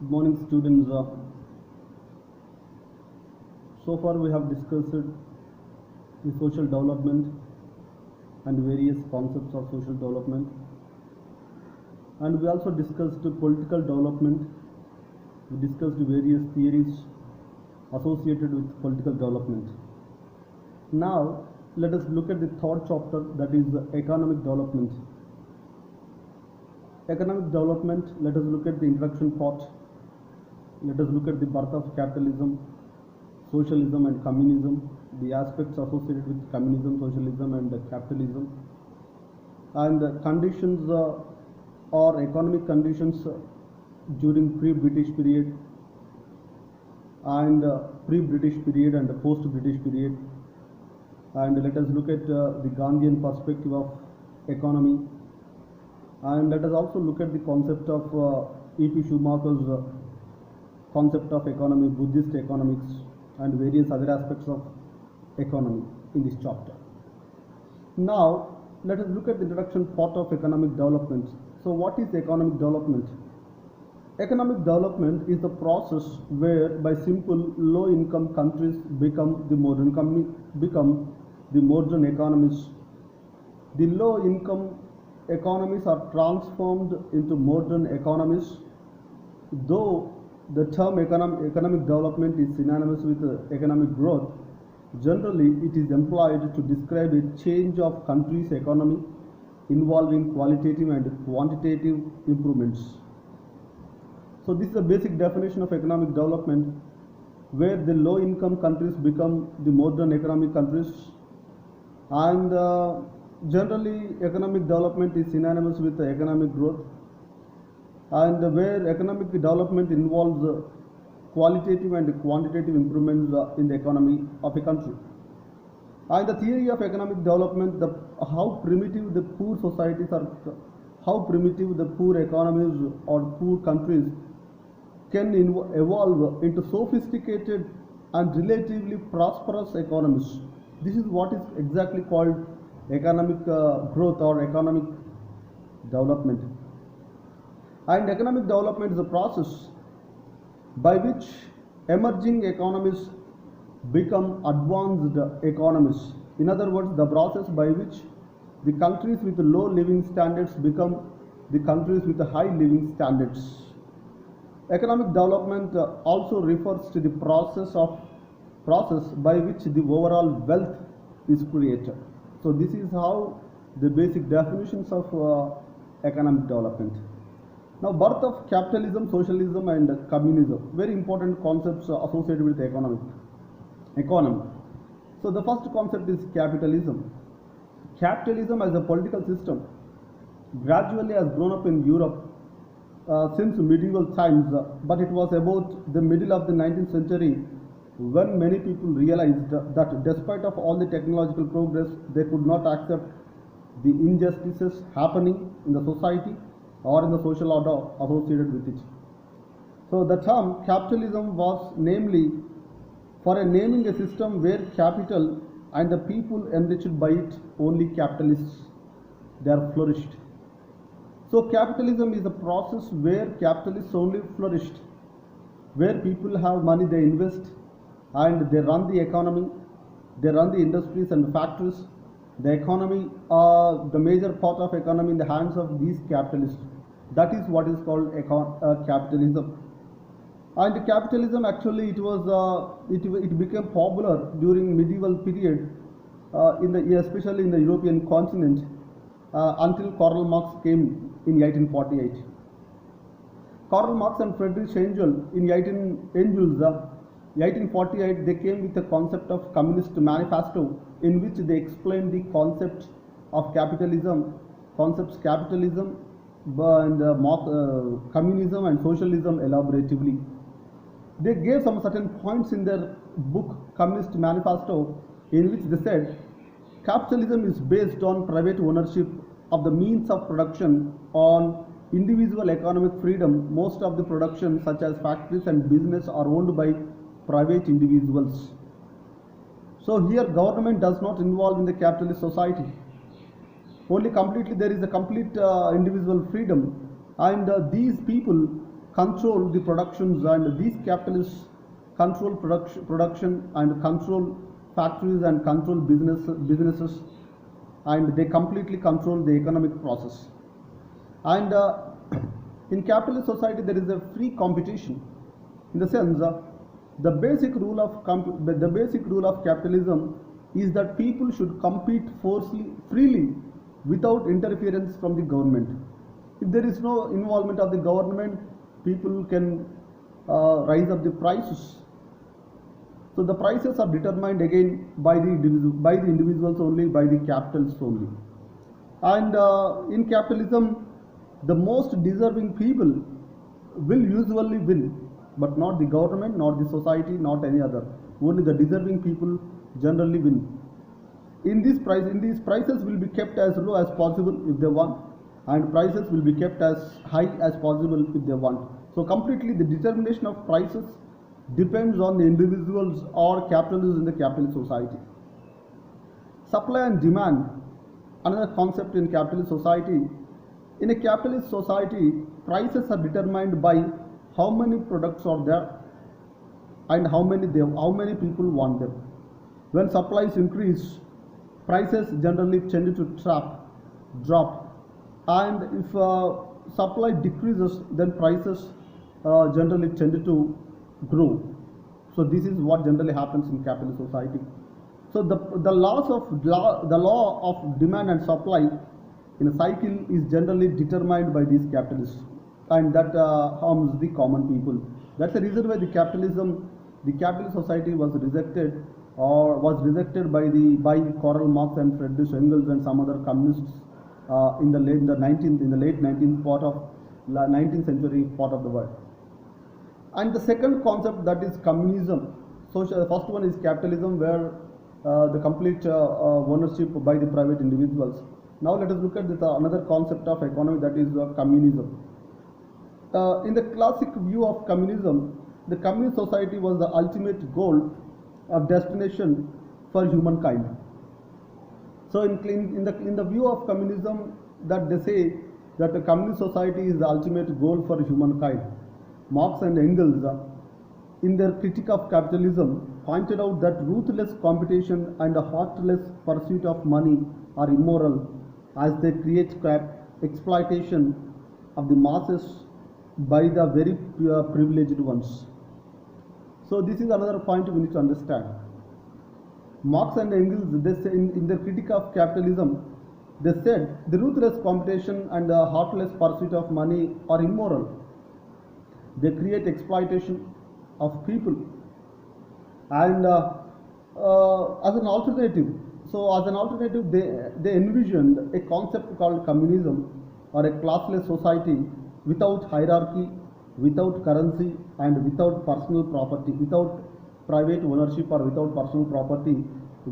Good morning, students. So far, we have discussed the social development and various concepts of social development, and we also discussed political development. We discussed various theories associated with political development. Now, let us look at the third chapter, that is economic development. Economic development, let us look at the introduction part. Let us look at the birth of capitalism, socialism and communism, the aspects associated with communism, socialism and capitalism, and the conditions or economic conditions during pre-British period and pre-British period and post-British period. And let us look at the Gandhian perspective of economy, and let us also look at the concept of E.P. Schumacher's concept of economy, Buddhist economics, and various other aspects of economy in this chapter. Now, let us look at the introduction part of economic development. So, what is economic development? Economic development is the process whereby simple low-income countries become the modern economies. The low-income economies are transformed into modern economies, though the term economic development is synonymous with economic growth. Generally, it is employed to describe a change of country's economy involving qualitative and quantitative improvements. So this is a basic definition of economic development, where the low-income countries become the modern economic countries, and generally economic development is synonymous with economic growth, and where economic development involves qualitative and quantitative improvements in the economy of a country. And the theory of economic development, how primitive the poor societies are, how primitive the poor economies or poor countries can evolve into sophisticated and relatively prosperous economies. This is what is exactly called economic growth or economic development. And economic development is a process by which emerging economies become advanced economies. In other words, the process by which the countries with low living standards become the countries with high living standards. Economic development also refers to the process by which the overall wealth is created. So this is how the basic definitions of economic development. Now, birth of capitalism, socialism and communism, very important concepts associated with economy. So the first concept is capitalism. Capitalism as a political system gradually has grown up in Europe since medieval times, but it was about the middle of the 19th century when many people realized that despite of all the technological progress, they could not accept the injustices happening in the society or in the social order associated with it. So the term capitalism was namely for naming a system where capital and the people enriched by it, only capitalists, they are flourished. So capitalism is a process where capitalists only flourished, where people have money, they invest and they run the economy, they run the industries and factories. The economy, the major part of economy in the hands of these capitalists. That is what is called capitalism. And capitalism actually it became popular during medieval period, especially in the European continent, until Karl Marx came in 1848. Karl Marx and Friedrich Engels in 1848 they came with a concept of Communist Manifesto, in which they explained the concept of capitalism, and communism and socialism elaboratively. They gave some certain points in their book Communist Manifesto, in which they said capitalism is based on private ownership of the means of production, on individual economic freedom. Most of the production such as factories and business are owned by private individuals. So here government does not involve in the capitalist society. Only completely there is a complete individual freedom, and these people control the productions, and these capitalists control production and control factories and control businesses, and they completely control the economic process. And in capitalist society, there is a free competition. In the sense, the basic rule of capitalism is that people should compete freely without interference from the government. If there is no involvement of the government, people can rise up the prices. So the prices are determined again by the individuals only, by the capitals only. And in capitalism, the most deserving people will usually win, but not the government, not the society, not any other. Only the deserving people generally win. In these prices will be kept as low as possible if they want, and prices will be kept as high as possible if they want. So completely the determination of prices depends on the individuals or capitalists in the capitalist society. Supply and demand, another concept in capitalist society. In a capitalist society, prices are determined by how many products are there and how many people want them. When supplies increase, prices generally tend to drop, and if supply decreases, then prices generally tend to grow. So this is what generally happens in capitalist society. So the law of demand and supply in a cycle is generally determined by these capitalists, and that harms the common people. That's the reason why the capitalist society was rejected by Karl Marx and Friedrich Engels and some other communists in the late 19th century part of the world. And the second concept, that is communism. So the first one is capitalism, where the complete ownership by the private individuals. Now let us look at another concept of economy, that is communism. In the classic view of communism, the communist society was the ultimate goal of destination for humankind. So in the view of communism, that they say that the communist society is the ultimate goal for humankind. Marx and Engels, in their critique of capitalism, pointed out that ruthless competition and a heartless pursuit of money are immoral, as they create exploitation of the masses by the very privileged ones. So this is another point we need to understand. Marx and Engels, they say in their critique of capitalism, they said the ruthless competition and the heartless pursuit of money are immoral. They create exploitation of people, and as an alternative, they envisioned a concept called communism, or a classless society without hierarchy, without currency, and without personal property, without private ownership or without personal property,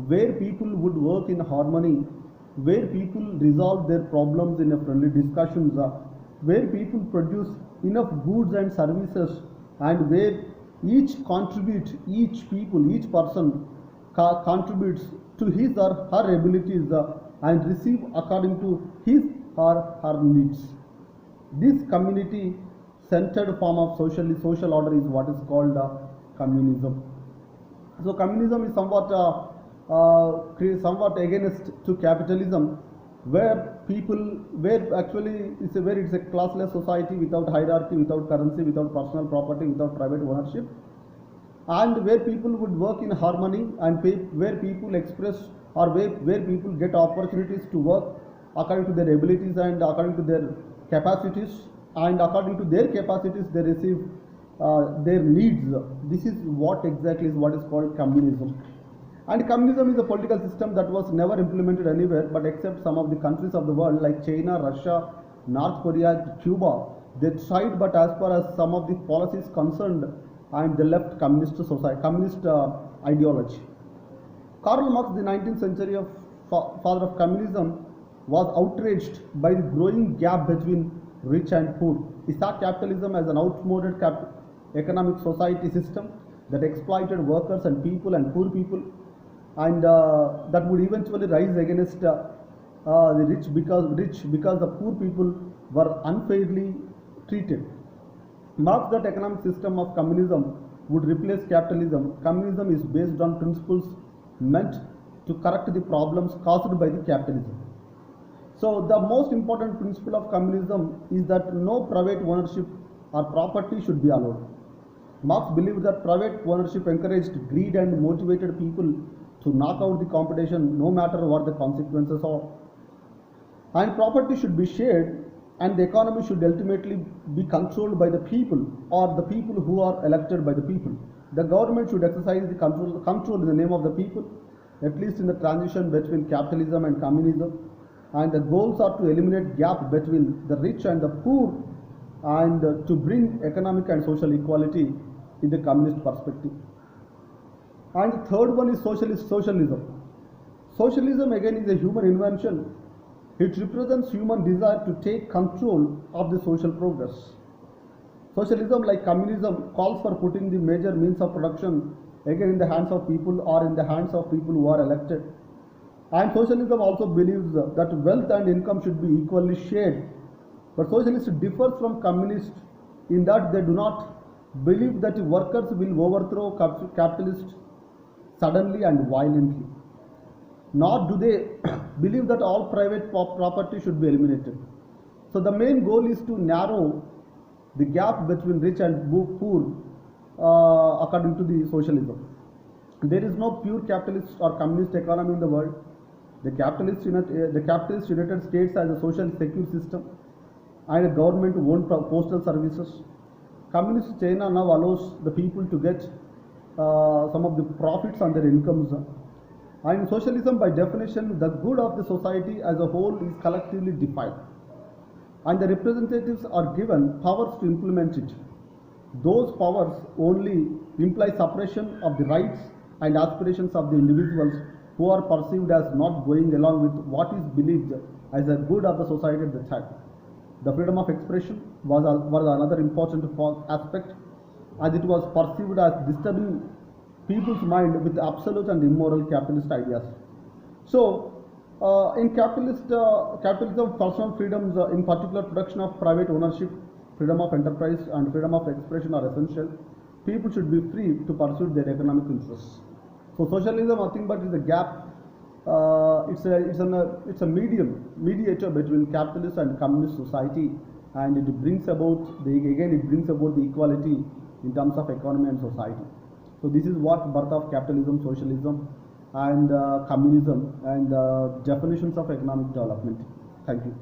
where people would work in harmony, where people resolve their problems in a friendly discussions, where people produce enough goods and services, and where each person contributes to his or her abilities and receive according to his or her needs. This community centered form of social order is what is called communism. So communism is somewhat against to capitalism, where actually it's a classless society without hierarchy, without currency, without personal property, without private ownership, and where people would work in harmony, and where people express, or where people get opportunities to work according to their abilities and according to their capacities, and according to their capacities they receive their needs. This is what is called communism. And communism is a political system that was never implemented anywhere but except some of the countries of the world like China, Russia, North Korea, Cuba. They tried, but as far as some of the policies concerned, and they left communist ideology. Karl Marx, the 19th century father of communism, was outraged by the growing gap between rich and poor. He saw capitalism as an outmoded economic society system that exploited workers and poor people, and that would eventually rise against the rich because the poor people were unfairly treated. Marx that economic system of communism would replace capitalism. Communism is based on principles meant to correct the problems caused by the capitalism. So the most important principle of communism is that no private ownership or property should be allowed. Marx believed that private ownership encouraged greed and motivated people to knock out the competition no matter what the consequences are. And property should be shared, and the economy should ultimately be controlled by the people or the people who are elected by the people. The government should exercise the control in the name of the people, at least in the transition between capitalism and communism. And the goals are to eliminate gap between the rich and the poor, and to bring economic and social equality in the communist perspective. And the third one is socialism. Socialism again is a human invention. It represents human desire to take control of the social progress. Socialism, like communism, calls for putting the major means of production again in the hands of people or in the hands of people who are elected. And socialism also believes that wealth and income should be equally shared. But socialists differ from communists in that they do not believe that workers will overthrow capitalists suddenly and violently. Nor do they believe that all private property should be eliminated. So the main goal is to narrow the gap between rich and poor according to the socialism. There is no pure capitalist or communist economy in the world. The capitalist United States has a social secure system and a government-owned postal services. Communist China now allows the people to get some of the profits on their incomes. And in socialism, by definition, the good of the society as a whole is collectively defined, and the representatives are given powers to implement it. Those powers only imply suppression of the rights and aspirations of the individuals who are perceived as not going along with what is believed as a good of the society at the time. The freedom of expression was another important aspect, as it was perceived as disturbing people's mind with absolute and immoral capitalist ideas. So, in capitalism, personal freedoms, in particular protection of private ownership, freedom of enterprise, and freedom of expression are essential. People should be free to pursue their economic interests. So, socialism, nothing but is a gap. It's a mediator between capitalist and communist society, and it brings about the equality in terms of economy and society. So this is what birth of capitalism, socialism, and communism, and definitions of economic development. Thank you.